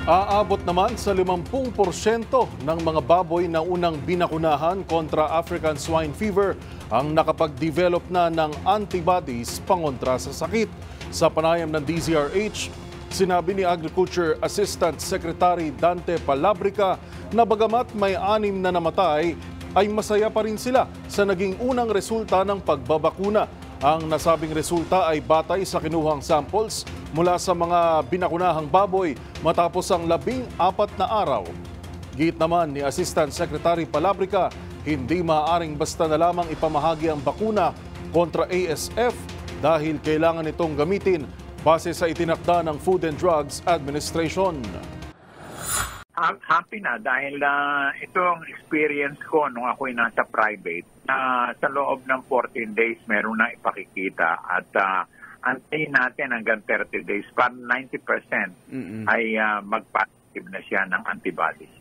Aabot naman sa 50% ng mga baboy na unang binakunahan kontra African swine fever ang nakapag-develop na ng antibodies pangontra sa sakit. Sa panayam ng DZRH, sinabi ni Agriculture Assistant Secretary Dante Palabrica na bagamat may 6 na namatay, ay masaya pa rin sila sa naging unang resulta ng pagbabakuna. Ang nasabing resulta ay batay sa kinuhang samples mula sa mga binakunahang baboy matapos ang 14 na araw. Giit naman ni Assistant Secretary Palabrica, hindi maaaring basta na lamang ipamahagi ang bakuna kontra ASF dahil kailangan itong gamitin base sa itinakda ng Food and Drugs Administration. Happy na dahil ito ang experience ko nung ako'y nasa private. Sa loob ng 14 days meron na ipakikita at antayin natin hanggang 30 days para 90% ay mag-positive na siya ng antibodies.